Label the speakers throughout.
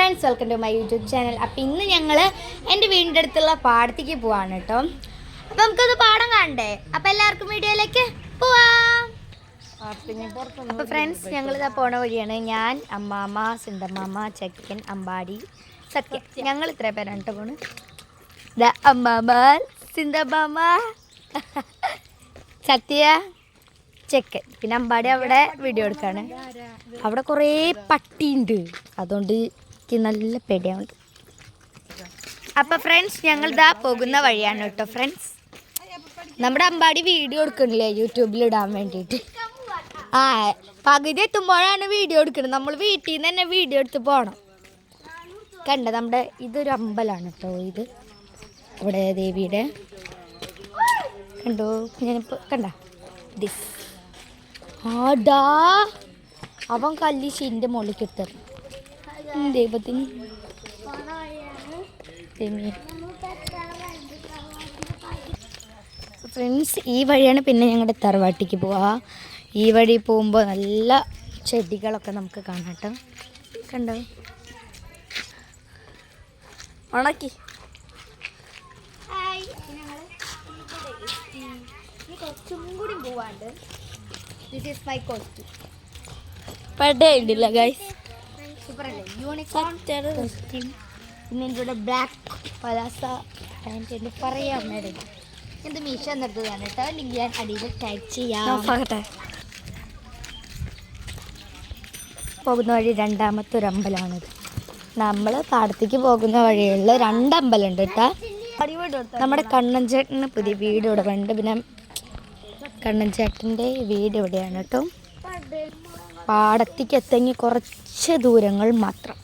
Speaker 1: Friends, welcome to my YouTube channel. അപ്പം ഇന്ന് ഞങ്ങൾ എൻ്റെ വീടിൻ്റെ അടുത്തുള്ള പാടത്തേക്ക് പോവാണ് കേട്ടോ. അപ്പം നമുക്കത് പാടം കാണണ്ടേ? അപ്പം എല്ലാവർക്കും വീഡിയോയിലേക്ക് പോവാം. അപ്പോൾ ഫ്രണ്ട്സ്, ഞങ്ങളിതാ പോണ വഴിയാണ്. ഞാൻ, അമ്മാമ്മ, സിന്തമ്മാമ്മ, ചെക്കൻ, അമ്പാടി, സത്യ, ഞങ്ങൾ ഇത്ര പേരാണ് കേട്ടോ പോണ്. അമ്മാമ്മ, സിന്തമ്മാമ്മ, സത്യ, ചെക്കൻ, പിന്നെ അമ്പാടി അവിടെ വീഡിയോ എടുക്കാണ്. അവിടെ കുറേ പട്ടിയുണ്ട്, അതുകൊണ്ട് എനിക്ക് നല്ല പേടിയാവുണ്ട്. അപ്പം ഫ്രണ്ട്സ്, ഞങ്ങൾ ഇതാ പോകുന്ന വഴിയാണ് കേട്ടോ. ഫ്രണ്ട്സ്, നമ്മുടെ അമ്പാടി വീഡിയോ എടുക്കണില്ലേ യൂട്യൂബിൽ ഇടാൻ വേണ്ടിയിട്ട്. പകുതി എത്തുമ്പോഴാണ് വീഡിയോ എടുക്കുന്നത്. നമ്മൾ വീട്ടിൽ നിന്ന് തന്നെ വീഡിയോ എടുത്ത് പോകണം. കണ്ട, നമ്മുടെ ഇതൊരു അമ്പലമാണ് കേട്ടോ. ഇത് അവിടെ ദേവിയുടെ കണ്ടോ, ഞാനിപ്പോൾ കണ്ട ദിസ് ആടാ, അവൻ കല്ലിശിൻ്റെ മുകളിലേക്ക് എടുത്തത് ദൈവത്തിന്. ഫ്രണ്ട്സ്, ഈ വഴിയാണ് പിന്നെ ഞങ്ങളുടെ തറവാട്ടിക്ക് പോവുക. ഈ വഴി പോകുമ്പോൾ നല്ല ചെടികളൊക്കെ നമുക്ക് കാണാം കേട്ടോ. കണ്ടോ, ഉണക്കി. കുറച്ചും കൂടി പോവാണ്ട്. This is my costume. പടയുണ്ടില്ല ഗൈസ്, സൂപ്പറല്ലേ? Unicorn costume. പിന്നെ എൻ്റെ കൂടെ ബ്ലാക്ക് പലാസ പാൻറ്റ് ഉണ്ട്. പറയാം മേഡം, എന്ത് മീശ നിർത്തതാണ് കേട്ടോ. ലിങ്ക് ഞാൻ അടിയിൽ ടൈപ്പ് ചെയ്യാം. പോകുന്ന വഴി രണ്ടാമത്തെ ഒരു അമ്പലമാണിത്. നമ്മൾ പാടത്തേക്ക് പോകുന്ന വഴിയുള്ള രണ്ടമ്പലമുണ്ട് കേട്ടോ. നമ്മുടെ കണ്ണൻ ചേട്ടന് പുതിയ വീട് ഇവിടെ ഉണ്ട്. പിന്നെ കണ്ണൻ ചേട്ടൻ്റെ വീട് ഇവിടെയാണ് കേട്ടോ. പാടത്തേക്ക് എത്തങ്ങി കുറച്ച് ദൂരങ്ങൾ മാത്രം.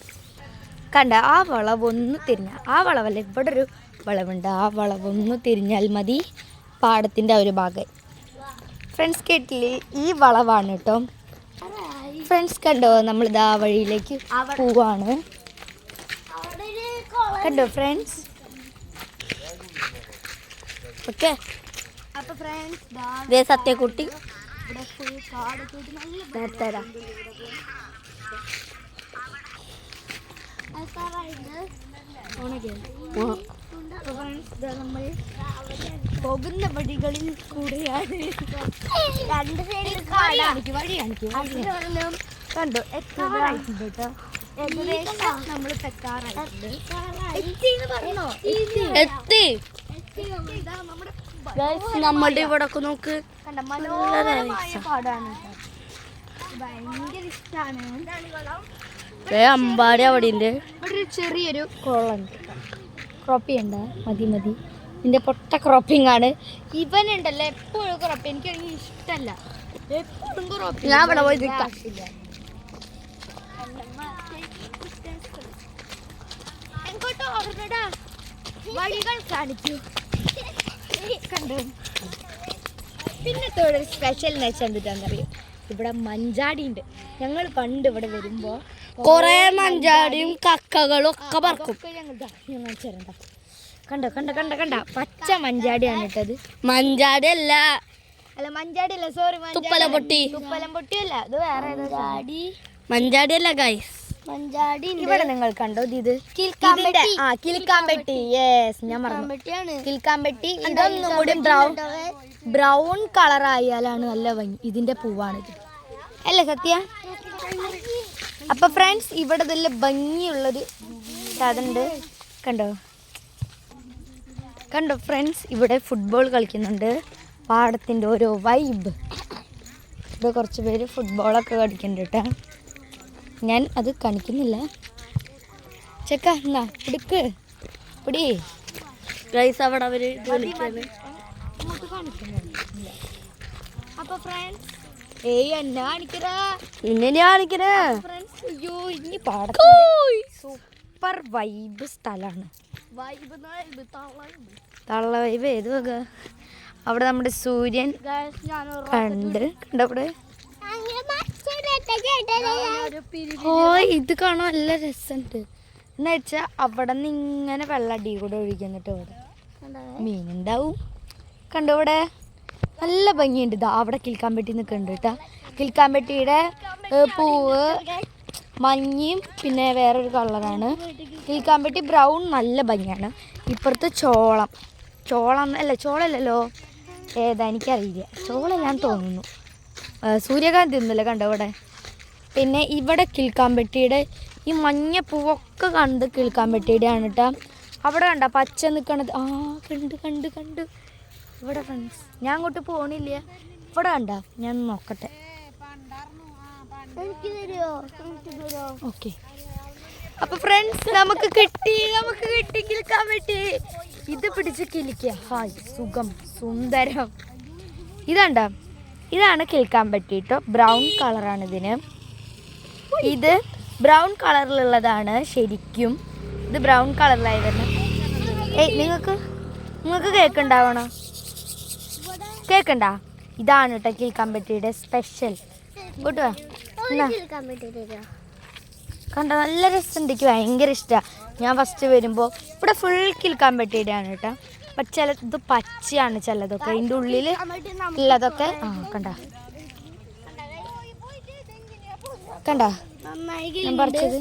Speaker 1: കണ്ട, ആ വളവൊന്ന് തിരിഞ്ഞാൽ, ആ വളവല്ല, ഇവിടെ ഒരു വളവുണ്ട്, ആ വളവൊന്ന് തിരിഞ്ഞാൽ മതി പാടത്തിൻ്റെ ഒരു ഭാഗം. ഫ്രണ്ട്സ്, കേട്ടില്ലേ, ഈ വളവാണ് കേട്ടോ. ഫ്രണ്ട്സ്, കണ്ടോ, നമ്മളിതാ വഴിയിലേക്ക് പോവാണ്. കണ്ടോ ഫ്രണ്ട്സ്? ഓക്കെ. അപ്പോൾ ഫ്രണ്ട്സ്, സത്യക്കുട്ടി നേരത്തേരാ. നമ്മൾ പോകുന്ന വഴികളിൽ കൂടെയാണ്. വഴി കാണിക്കും. കണ്ടോ, എത്താറായിട്ടുണ്ട് കേട്ടോ. ഏകദേശം നമ്മൾ എത്താറായിട്ടുണ്ട്. എത്തി. നമ്മളുടെ ഇവിടെ നോക്ക്, മനോഹരമായ പാടാണ്. ഭയങ്കര ഇഷ്ടമാണ്. അമ്പാടി അവിടെ ഉണ്ട്. ഇവിടെ ഒരു ചെറിയൊരു കുളമുണ്ട്. ക്രോപ്പിംഗ് ഉണ്ട്. മതി മതി, ഇതിൻ്റെ പൊട്ട ക്രോപ്പിംഗ് ആണ്. ഇവനുണ്ടല്ലോ എപ്പോഴും ക്രോപ്പ്. എനിക്കാണെങ്കിൽ ഇഷ്ടമല്ല എപ്പോഴും ക്രോപ്പിംഗ്. ഞാൻ ഇവിടെ പോയി ആവശ്യമില്ല. എങ്ങോട്ടോ ഓർമ്മടാ, വഴികൾ കാണിക്കൂ. കണ്ടു. പിന്നത്തെ ഇവിടെ ഒരു സ്പെഷ്യൽ നേച്ചർ എന്തിട്ടാന്നറിയോ? ഇവിടെ മഞ്ചാടി ഉണ്ട്. ഞങ്ങൾ പണ്ട് ഇവിടെ വരുമ്പോ കൊറേ മഞ്ചാടിയും കക്കകളും ഒക്കെ പറക്കും. ഞങ്ങൾ ചേരണ്ട. കണ്ടോ കണ്ട കണ്ട കണ്ട, പച്ച മഞ്ചാടിയാണ് ഇട്ടത്. മഞ്ചാടി അല്ല, മഞ്ചാടി അല്ല, സോറി, തുപ്പലം പൊട്ടി. തുപ്പലം പൊട്ടിയല്ല, ഇത് വേറെ മഞ്ചാടി അല്ല ഗൈസ്. മഞ്ചാടി ഇവിടെ നിങ്ങൾ കണ്ടോ, ഇത് കിൽക്കാമ്പെട്ടി. യെസ്, ഞാൻ മറന്നു, കിൽക്കാമ്പെട്ടി. ഇതൊന്നും കൂടി ബ്രൗൺ കളർ ആയാലാണ് നല്ല ഭംഗി. ഇതിന്റെ പൂവാണിത് അല്ലേ സത്യ? അപ്പൊ ഫ്രണ്ട്സ്, ഇവിടെ നല്ല ഭംഗിയുള്ളൊരു സാധനമുണ്ട്. കണ്ടോ കണ്ടോ ഫ്രണ്ട്സ്, ഇവിടെ ഫുട്ബോൾ കളിക്കുന്നുണ്ട്. പാടത്തിൻ്റെ ഓരോ വൈബ്. ഇവിടെ കുറച്ച് പേര് ഫുട്ബോളൊക്കെ കളിക്കുന്നുണ്ട് കേട്ടോ. ഞാൻ അത് കാണിക്കുന്നില്ല. ചെക്ക എന്നാ എടുക്ക് പിടി ഗൈസ്. അവിടെ അവർ നമുക്ക് കാണിക്കുന്നില്ല. അപ്പൊ ഫ്രണ്ട്സ്, എന്നെ കാണിക്കരാ, ഇന്നെ കാണിക്കരാ ഫ്രണ്ട്സ്. അയ്യോ, ഇനി പാടത്തിന്റെ സൂപ്പർ വൈബ് സ്ഥലമാണ്. തള്ള വൈബ് ഏത് വക? അവിടെ നമ്മുടെ സൂര്യൻ കണ്ട് കണ്ടവിടെ. ഓ, ഇത് കാണാൻ നല്ല രസമുണ്ട്. എന്ന് വെച്ചാൽ അവിടെ നിന്ന് ഇങ്ങനെ വെള്ളടി കൂടെ ഒഴിക്കുന്നിട്ട് ഇവിടെ മീനുണ്ടാവും. കണ്ടോ, ഇവിടെ നല്ല ഭംഗിയുണ്ട്. ഇതാ അവിടെ കിൽക്കാമ്പെട്ടി നിൽക്കുന്നുണ്ട് കേട്ടോ. കിൽക്കാമ്പെട്ടിയുടെ പൂവ് മഞ്ഞയും പിന്നെ വേറൊരു കളറാണ്. കിൽക്കാമ്പട്ടി ബ്രൗൺ നല്ല ഭംഗിയാണ്. ഇപ്പുറത്ത് ചോളം ചോളല്ലല്ലോ, ഏതാ എനിക്കറിയില്ല, ചോളല്ലാന്ന് തോന്നുന്നു. സൂര്യകാന്തി ഒന്നുമല്ല കണ്ടോ ഇവിടെ. പിന്നെ ഇവിടെ കിൽക്കാമ്പട്ടിയുടെ ഈ മഞ്ഞ പൂവൊക്കെ കണ്ട് കിൽക്കാമ്പട്ടിയുടെ ആണ് കേട്ടോ. അവിടെ കണ്ട പച്ച നിൽക്കണത്, കണ്ട് ഇവിടെ ഫ്രണ്ട്സ്. ഞാൻ അങ്ങോട്ട് പോകണില്ല, ഇവിടെ കണ്ട, ഞാൻ നോക്കട്ടെ. ഓക്കെ, അപ്പൊ ഫ്രണ്ട്സ് നമുക്ക് കിട്ടി കിൽക്കാമ്പട്ടി. ഇത് പിടിച്ച് കിളിക്കുക, ഹായ് സുഖം സുന്ദരം. ഇതാണ് കിൽക്കാമ്പട്ടി കേട്ടോ. ബ്രൗൺ കളറാണ് ഇതിന്. ഇത് ബ്രൗൺ കളറിലുള്ളതാണ് ശരിക്കും. ഇത് ബ്രൗൺ കളറിലായി വരുന്നത്. നിങ്ങൾക്ക് കേൾക്കുണ്ടാവണോ? കേൾക്കണ്ട? ഇതാണ് കേട്ടോ കിൽക്കാമ്പട്ടിയുടെ സ്പെഷ്യൽ. കൂട്ടുവാ കണ്ട, നല്ല രസമുണ്ട്. എനിക്ക് ഭയങ്കര ഇഷ്ടമാണ്. ഞാൻ ഫസ്റ്റ് വരുമ്പോൾ ഇവിടെ ഫുൾ കിൽക്കാമ്പട്ടിയുടെ ആണ് കേട്ടോ. പക്ഷെ ചിലത് പച്ചയാണ്, ചിലതൊക്കെ അതിൻ്റെ ഉള്ളിൽ ഉള്ളതൊക്കെ കണ്ട ഞാൻ പറിച്ചത്.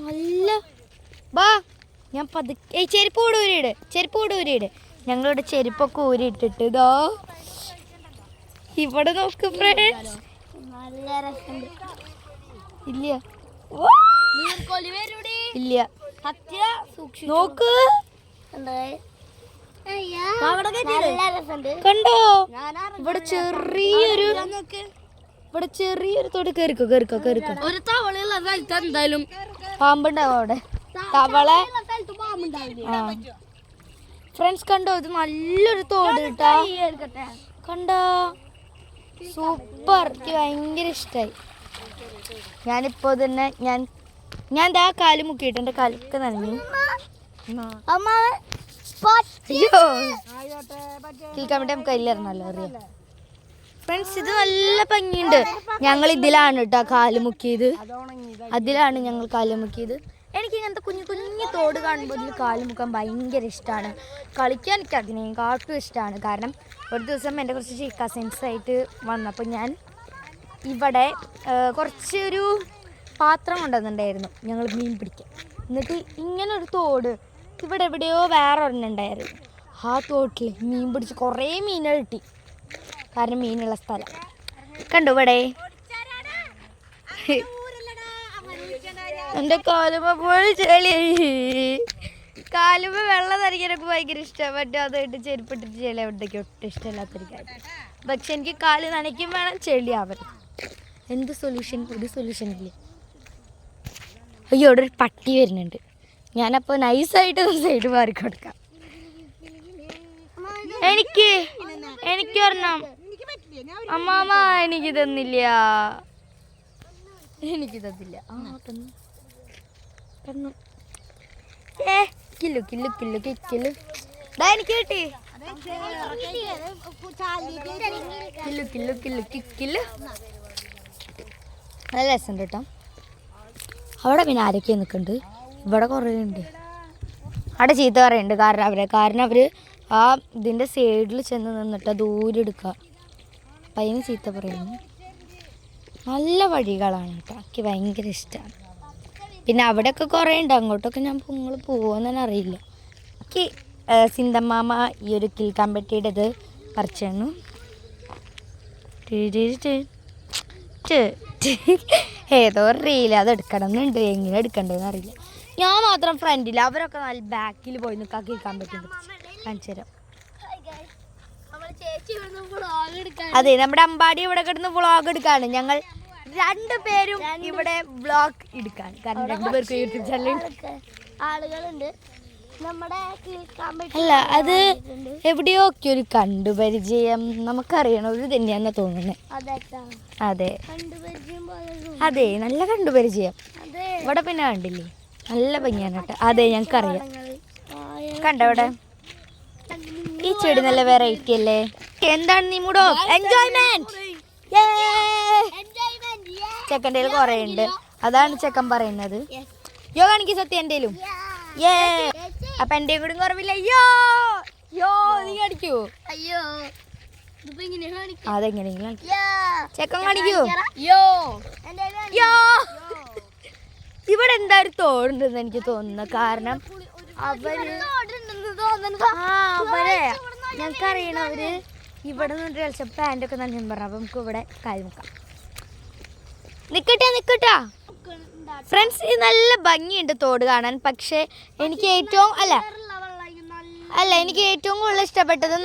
Speaker 1: നല്ല ബാ, ഞാൻ പതുക്കെ ചെരുപ്പ് ഊരിയിട്. ഞങ്ങളിവിടെ ചെരുപ്പൊക്കെ ഊരിയിട്ടിട്ട് ഇതോ ഇവിടെ നോക്ക് ഫ്രണ്ട്സ്. ഇല്ല നോക്ക്, കണ്ടോ ഇവിടെ ചെറിയൊരു തോട്. കേറിക്കോ ഒരു തവള എന്തായാലും പാമ്പുണ്ടാവും അവിടെ. തവള ഫ്രണ്ട്സ് കണ്ടോ, ഇത് നല്ലൊരു തോട് കേട്ടാ. കണ്ടോ സൂപ്പർ, എനിക്ക് ഭയങ്കര ഇഷ്ടമായി. ഞാനിപ്പോ തന്നെ ഞാൻ ദാ കാല് മുക്കിയിട്ട് എൻ്റെ കാലൊക്കെ നനഞ്ഞു. കിൽക്കാമ്പട്ടി നമുക്ക് കയ്യിലിറങ്ങല്ലോ അറിയാം ഫ്രണ്ട്സ്. ഇത് നല്ല ഭംഗിയുണ്ട്. ഞങ്ങൾ ഇതിലാണ് കേട്ടോ കാല് മുക്കിയത്. അതിലാണ് ഞങ്ങൾ കാല് മുക്കിയത്. എനിക്ക് ഇങ്ങനത്തെ കുഞ്ഞു തോട് കാണുമ്പോൾ ഇതിൽ കാല് മുക്കാൻ ഭയങ്കര ഇഷ്ടമാണ്. കളിക്കാൻ എനിക്ക് അതിനേക്കാട്ടും ഇഷ്ടമാണ്. കാരണം ഒരു ദിവസം എൻ്റെ കുറച്ച് കസിൻസായിട്ട് വന്നപ്പോൾ ഞാൻ ഇവിടെ കുറച്ചൊരു പാത്രം കൊണ്ടുവന്നിട്ടുണ്ടായിരുന്നു ഞങ്ങൾ മീൻ പിടിക്കാൻ. എന്നിട്ട് ഇങ്ങനൊരു തോട് ഇവിടെ എവിടെയോ വേറെ ഒരെണ്ണുണ്ടായിരുന്നു. ആ തോട്ടിൽ മീൻ പിടിച്ച് കുറേ മീനുകൾ കിട്ടി. കാരണം മീനുള്ള സ്ഥലം കണ്ടു ഇവിടെ. എൻ്റെ കാലുമ്മ പോയി ചെളി, കാലുമ്മ വെള്ളം നനയ്ക്കാനൊക്കെ ഭയങ്കര ഇഷ്ടമാണ്. മറ്റേ അതായിട്ട് ചെരുപ്പിട്ടിട്ട് ചെളി അവിടേക്ക് ഒട്ടും ഇഷ്ടമില്ലാത്തൊരു കാര്യം. പക്ഷെ എനിക്ക് കാല് നനയ്ക്കും വേണം, ചെളി ആവരുത്. എന്ത് സൊല്യൂഷൻ? ഒരു സൊല്യൂഷൻ ഇല്ല. അയ്യോ അവിടെ ഒരു പട്ടി വരുന്നുണ്ട്. ഞാനപ്പോൾ നൈസായിട്ട് സൈഡ് മാറി കൊടുക്കാം. എനിക്ക് ഒരെണ്ണം അമ്മാമ എനിക്ക് തന്നില്ല. കില്ലു എനിക്ക് കിട്ടി. കില്ലു നല്ല രസമുണ്ട് കേട്ടോ. അവിടെ പിന്നെ ആരൊക്കെ നിൽക്കുന്നുണ്ട്? ഇവിടെ കുറേ ഉണ്ട്. അവിടെ ചീത്ത പറയുന്നുണ്ട് കാരണം അവർ ആ ഇതിൻ്റെ സൈഡിൽ ചെന്ന് നിന്നിട്ട് ദൂരെ എടുക്കുക. അപ്പം അതിന് ചീത്ത പറയുന്നു. നല്ല വഴികളാണ് കേട്ടോ, എനിക്ക് ഭയങ്കര ഇഷ്ടമാണ്. പിന്നെ അവിടെയൊക്കെ കുറേ ഉണ്ട്. അങ്ങോട്ടൊക്കെ നിങ്ങൾ പോകുമെന്ന് തന്നെ അറിയില്ല. എനിക്ക് സിന്തമ്മാമ ഈ ഒരു കിൽക്കാമ്പട്ടിയുടെ ഇത് പറിച്ചു തന്നു. ഏതോ റീൽ അത് എടുക്കണം എന്നുണ്ട്, എങ്ങനെ എടുക്കണ്ടെന്ന് അറിയില്ല. ഞാൻ മാത്രം ഫ്രണ്ടിൽ, അവരൊക്കെ നല്ല ബാക്കിൽ പോയി നിൽക്കാൻ കിൽക്കാമ്പട്ടി കാണിച്ചു തരാം. അതെ, നമ്മുടെ അമ്പാടി ഇവിടെ കിടന്ന് വ്ളോഗ് എടുക്കാണ്. ഞങ്ങൾ രണ്ടുപേരും ഇവിടെ വ്ളോഗ് എടുക്കാണ്. കാരണം രണ്ടുപേർക്ക് യൂട്യൂബ് ചാനൽ ആളുകളുണ്ട്. അല്ല, അത് എവിടെയോ ഒക്കെ ഒരു കണ്ടുപരിചയം നമുക്കറിയണം ഒരു തന്നെയാണെന്ന് തോന്നുന്നത്. അതെ നല്ല കണ്ടുപരിചയം. ഇവിടെ പിന്നെ കണ്ടില്ലേ, നല്ല ഭംഗിയാണ് കേട്ടോ. അതെ ഞങ്ങൾക്കറിയാം. കണ്ടോ ഇവിടെ ഈ ചെടി നല്ല വെറൈറ്റി അല്ലേ? എന്താണ് നീ മൂടോ? എൻജോയ്മെന്റ്. ചെക്കൻ്റെ കുറേ ഉണ്ട്, അതാണ് ചെക്കൻ പറയുന്നത്. യോ കാണിക്ക് സത്യം എന്തേലും. അപ്പൊ എൻ്റെ കൂടെ കുറവില്ല. യോ നീ അടിക്കൂ.
Speaker 2: അയ്യോ
Speaker 1: അതെങ്ങനെയെങ്കിലും ചെക്കൻ കാണിക്കൂ. ഇവിടെ എന്താ ഒരു തോടുണ്ടെന്ന് എനിക്ക് തോന്നുന്നു. കാരണം അവര് ഞങ്ങൾക്കറിയണവര് ഇവിടെ നിന്ന് കളിച്ച പാൻറ്റൊക്കെ നല്ല പറഞ്ഞു. അപ്പൊ നമുക്ക് ഇവിടെ കാല് മുക്കാം. നിക്കട്ടാ ഫ്രണ്ട്സ്, ഇത് നല്ല ഭംഗിയുണ്ട് തോട് കാണാൻ. പക്ഷെ എനിക്ക് ഏറ്റവും എനിക്ക് ഏറ്റവും കൂടുതൽ ഇഷ്ടപ്പെട്ടത്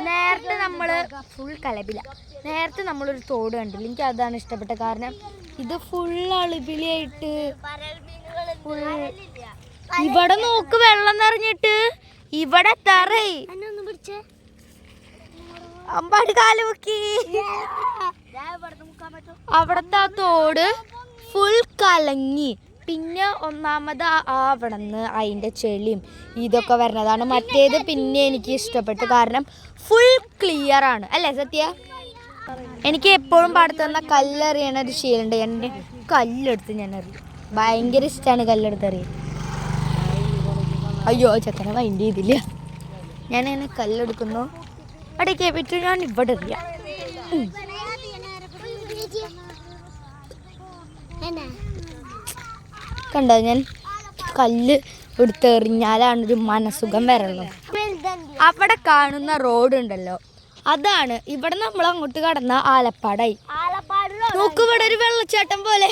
Speaker 1: നേരത്തെ നമ്മളൊരു തോട് കണ്ടില്ല. എനിക്ക് അതാണ് ഇഷ്ടപ്പെട്ടത്. കാരണം ഇത് ഫുൾ അളിപിളിയായിട്ട് ഇവിടെ നോക്ക് വെള്ളം നിറഞ്ഞിട്ട് ഇവിടെ തറേ അമ്പാട് കാലുമുക്കി. അവിടത്തെ ആ തോട് ഫുൾ കലങ്ങി. പിന്നെ ഒന്നാമത് അവിടുന്ന് അതിൻ്റെ ചെളിയും ഇതൊക്കെ വരുന്നതാണ്. മറ്റേത് പിന്നെ എനിക്ക് ഇഷ്ടപ്പെട്ടു. കാരണം ഫുൾ ക്ലിയർ ആണ് അല്ലേ സത്യ? എനിക്ക് എപ്പോഴും പാടത്തുന്ന കല്ലെറിയണ ഒരു ശീലമുണ്ട്. എൻ്റെ കല്ലെടുത്ത് ഞാൻ എറിയും. ഭയങ്കര ഇഷ്ടമാണ് കല്ലെടുത്ത് എറിയാൻ. അയ്യോ ചെക്കനെ മൈൻഡ് ചെയ്തില്ല. ഞാനങ്ങനെ കല്ലെടുക്കുന്നു. അടയ്ക്കേ പറ്റൂ. ഞാൻ ഇവിടെ എറിയാം. കണ്ടോ, ഞാൻ കല്ല് എടുത്തെറിഞ്ഞാലാണൊരു മനസുഖം വരല്ലോ. അവിടെ കാണുന്ന റോഡ് ഉണ്ടല്ലോ, അതാണ് ഇവിടെ നമ്മൾ അങ്ങോട്ട് കടന്ന ആലപ്പാടായി. നോക്ക്, ഇവിടെ ഒരു വെള്ളച്ചാട്ടം പോലെ.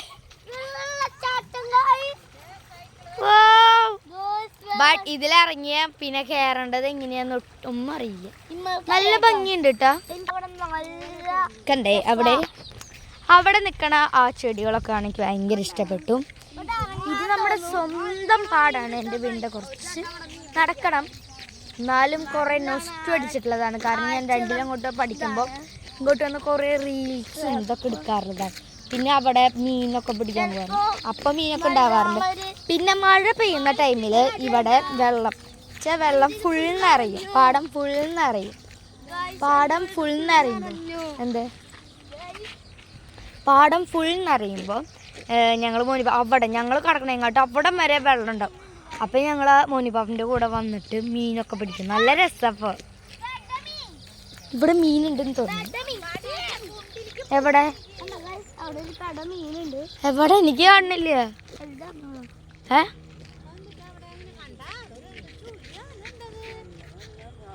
Speaker 1: ബട്ട് ഇതിലിറങ്ങിയ പിന്നെ കയറേണ്ടത് എങ്ങനെയാന്ന് ഒട്ടും അറിയില്ല. നല്ല ഭംഗിയുണ്ട് കേട്ടോ. കണ്ടേ അവിടെ നിൽക്കണ ആ ചെടികളൊക്കെ എനിക്ക് ഭയങ്കര ഇഷ്ടപ്പെട്ടു. ഇത് നമ്മുടെ സ്വന്തം പാടാണ്. എൻ്റെ വീടിൻ്റെ കുറച്ച് നടക്കണം, എന്നാലും കുറേ നൊസ്റ്റു അടിച്ചിട്ടുള്ളതാണ്. കാരണം ഞാൻ രണ്ടിലങ്ങോട്ട് പഠിക്കുമ്പോൾ ഇങ്ങോട്ട് വന്ന് കുറേ റീൽസും ഇതൊക്കെ എടുക്കാറുള്ളതാണ്. പിന്നെ അവിടെ മീനൊക്കെ പിടിക്കാൻ പോകാറുണ്ട്. അപ്പം മീനൊക്കെ ഉണ്ടാവാറുണ്ട്. പിന്നെ മഴ പെയ്യുന്ന ടൈമിൽ ഇവിടെ വെള്ളം ഫുൾ നിറയും. പാടം ഫുൾ നിറയും. പാടം ഫുൾ നിറയുമ്പോൾ ഞങ്ങൾ ഞങ്ങൾ കിടക്കണ ഇങ്ങോട്ട് അവിടം വരെ വെള്ളം ഉണ്ടാവും. അപ്പം ഞങ്ങൾ മോനിപ്പാപ്പൻ്റെ കൂടെ വന്നിട്ട് മീനൊക്കെ പിടിക്കും. നല്ല രസമാണ്. ഇവിടെ മീനുണ്ടെന്ന് തോന്നുന്നു. എവിടെ എനിക്ക് കാണുന്നില്ല.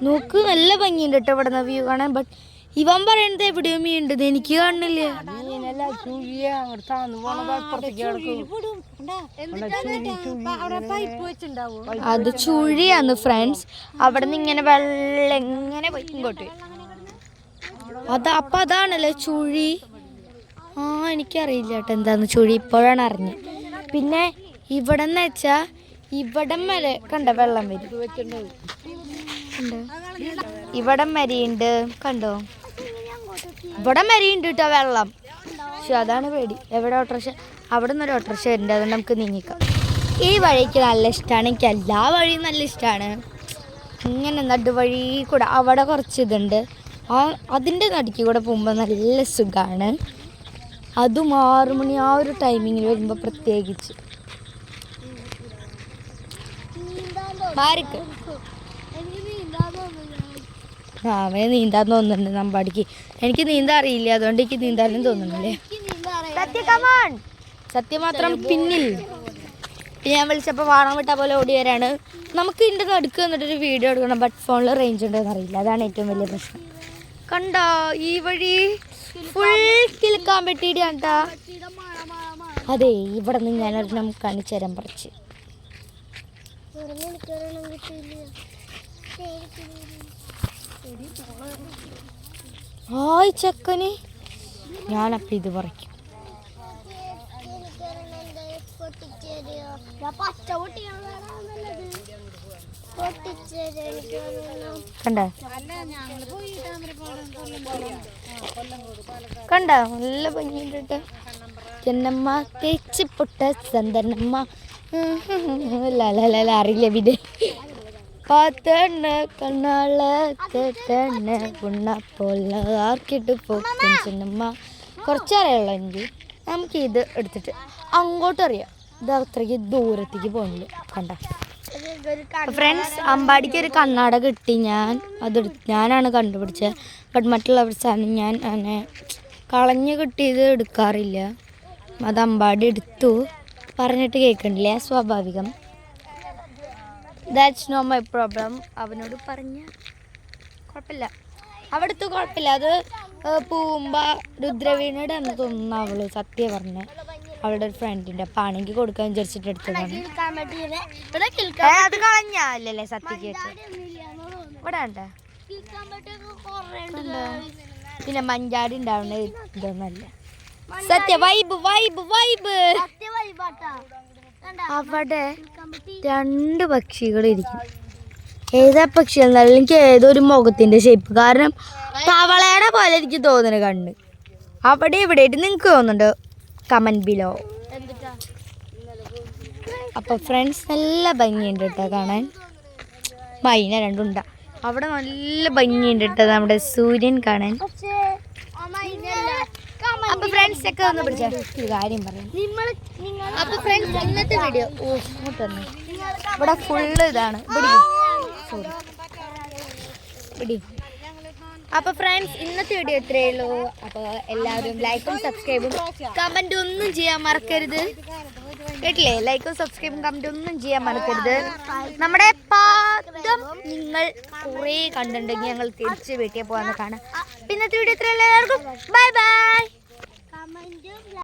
Speaker 1: നോക്ക്, നല്ല ഭംഗിയുണ്ട് കേട്ടോ ഇവിടെ വ്യൂ കാണാൻ. ബട്ട് ഇവൻ പറയണത് എവിടെയോ മീൻ ഉണ്ട്, എനിക്ക് കാണുന്നില്ല. അത് ചുഴിയാന്ന് ഫ്രണ്ട്സ്. അവിടെ നിന്ന് ഇങ്ങനെ വെള്ളം എങ്ങനെ പോയി ഇങ്ങോട്ട്. അപ്പൊ അതാണല്ലേ ചുഴി. എനിക്കറിയില്ല കേട്ടോ എന്താന്ന് ചുഴി, ഇപ്പോഴാണ് അറിഞ്ഞത്. പിന്നെ ഇവിടെ എന്ന് വെച്ചാ ഇവിടം വരെ കണ്ട വെള്ളം വരും. ഇവിടം വരെയുണ്ട് കണ്ടോ, ഇവിടം വരെയുണ്ട് കേട്ടോ വെള്ളം. പക്ഷെ അതാണ് പേടി. എവിടെ ഓട്ടോറിക്ഷ, അവിടെ നിന്നൊരു ഓട്ടോറിക്ഷ വരുന്നുണ്ട്. അതുകൊണ്ട് നമുക്ക് നീങ്ങിക്കാം. ഈ വഴിക്ക് നല്ല ഇഷ്ടമാണ്. എനിക്ക് എല്ലാ വഴിയും നല്ല ഇഷ്ടമാണ്. ഇങ്ങനെ നടുവഴി കൂടെ അവിടെ കുറച്ച് ഇതുണ്ട്. അതിൻ്റെ നടുക്ക് കൂടെ പോകുമ്പോൾ നല്ല സുഖമാണ്. അതും 6 മണി ആ ഒരു ടൈമിങ്ങിൽ വരുമ്പോൾ പ്രത്യേകിച്ച്. അവന് നീന്താൻ തോന്നുന്നുണ്ട് നമ്പാടിക്ക്. എനിക്ക് നീന്താൻ അറിയില്ല, അതുകൊണ്ട് എനിക്ക് നീന്താനും തോന്നുന്നില്ലേ. സത്യം മാത്രം പിന്നിൽ ഞാൻ വിളിച്ചപ്പോൾ വാണം വിട്ട പോലെ ഓടി വരാണ്. നമുക്ക് ഇതിൻ്റെ നടുക്ക് വന്നിട്ടൊരു വീഡിയോ എടുക്കണം. ബട്ട് ഫോണിൽ റേഞ്ച് ഉണ്ടോയെന്ന് അറിയില്ല. അതാണ് ഏറ്റവും വലിയ പ്രശ്നം. കണ്ടോ, ഈ വഴി ഫുൾ കിളിക്കാൻ പറ്റിയിട്ടാണ് കേട്ടോ. അതെ, ഇവിടെ നിന്ന് ഞാനൊരെണ്ണം കാണിച്ചു തരാൻ പറിച്ച്. ഹായ് ചെക്കന്, ഞാനപ്പം ഇത് പറിക്കും. കണ്ടോ നല്ല ഭംഗിയുണ്ട്. ചെന്നമ്മ തേച്ച് പൊട്ട ചന്ദനമ്മ അറിയില്ല വിട്. പാത്തണ്ണ കണ്ണാള തെട്ടണ്ണ പുണ്ണ പോലെ ആർക്കിട്ട് പോക്കും ചെന്നമ്മ. കുറച്ചറിയുള്ളൂ എനിക്ക്. നമുക്ക് ഇത് എടുത്തിട്ട് അങ്ങോട്ട് അറിയാം. ഇത് അത്രയ്ക്ക് ദൂരത്തേക്ക് പോകുന്നില്ല. കണ്ട ഫ്രണ്ട്സ് അമ്പാടിക്ക് ഒരു കണ്ണാട കിട്ടി. ഞാനാണ് കണ്ടുപിടിച്ചത്. ബട്ട് മറ്റുള്ളവർ സാധനം ഞാൻ അങ്ങനെ കളഞ്ഞു കിട്ടിയത് എടുക്കാറില്ല. അത് അമ്പാടി എടുത്തു. പറഞ്ഞിട്ട് കേൾക്കണില്ല, സ്വാഭാവികം. That's no my problem. അവനോട് പറഞ്ഞ കുഴപ്പമില്ല, അവിടുത്തെ കുഴപ്പമില്ല. അത് പൂമ്പ രുദ്രവീണയുടെ എന്ന് തോന്നുന്നു അവള് സത്യം പറഞ്ഞ അവളുടെ ഒരു ഫ്രണ്ടിന്റെ അപ്പം ആണെങ്കിൽ കൊടുക്കാൻ വിചാരിച്ചിട്ട് എടുത്തതാണ്. അത് കളഞ്ഞല്ലേ സത്യക്ക് ഇവിടെ ഉണ്ട്. പിന്നെ മഞ്ചാടി ഉണ്ടാവുന്ന ഇതൊന്നല്ല സത്യ. Vibe vibe vibe. അവിടെ 2 പക്ഷികൾ ഇരിക്കും. ഏതാ പക്ഷി എന്നാലും എനിക്ക് ഏതൊരു മുഖത്തിന്റെ ഷേപ്പ്, കാരണം തവളയുടെ പോലെ എനിക്ക് തോന്നുന്നു കണ്ണ്. അവിടെ ഇവിടെ ആയിട്ട് നിങ്ങൾക്ക് തോന്നുന്നുണ്ട്? Comment below. അപ്പൊ ഫ്രണ്ട്സ് നല്ല ഭംഗിയുണ്ട് കേട്ടോ കാണാൻ. മൈന രണ്ടുണ്ടാ അവിടെ നല്ല ഭംഗിയുണ്ട് കേട്ടോ നമ്മുടെ സൂര്യൻ കാണാൻ. അപ്പൊ ഫ്രണ്ട്സ് ഒക്കെ ഒന്ന് പിടിച്ചോ, കാര്യം പറയാം. അപ്പൊ ഫ്രണ്ട്സ് ഇന്നത്തെ വീഡിയോ ഇവിടെ ഫുള്ള് ഇതാണ്. അപ്പൊ ഫ്രണ്ട്സ് ഇന്നത്തെ വീഡിയോ ഇത്രയേ ഉള്ളൂ. അപ്പൊ എല്ലാവരും ലൈക്കും സബ്സ്ക്രൈബും കമന്റും ഒന്നും ചെയ്യാൻ മറക്കരുത് കേട്ടില്ലേ? ലൈക്കും സബ്സ്ക്രൈബും കമന്റ് ഒന്നും ചെയ്യാൻ മറക്കരുത്. നമ്മുടെ പാദം നിങ്ങൾ കുറേ കണ്ടിട്ടുണ്ടെങ്കിൽ ഞങ്ങൾ തിരിച്ച് വീട്ടിൽ പോകാൻ കാണാം. ഇന്നത്തെ വീഡിയോ ഇത്രയേ ഉള്ളൂ. എല്ലാവർക്കും ബൈ ബൈ.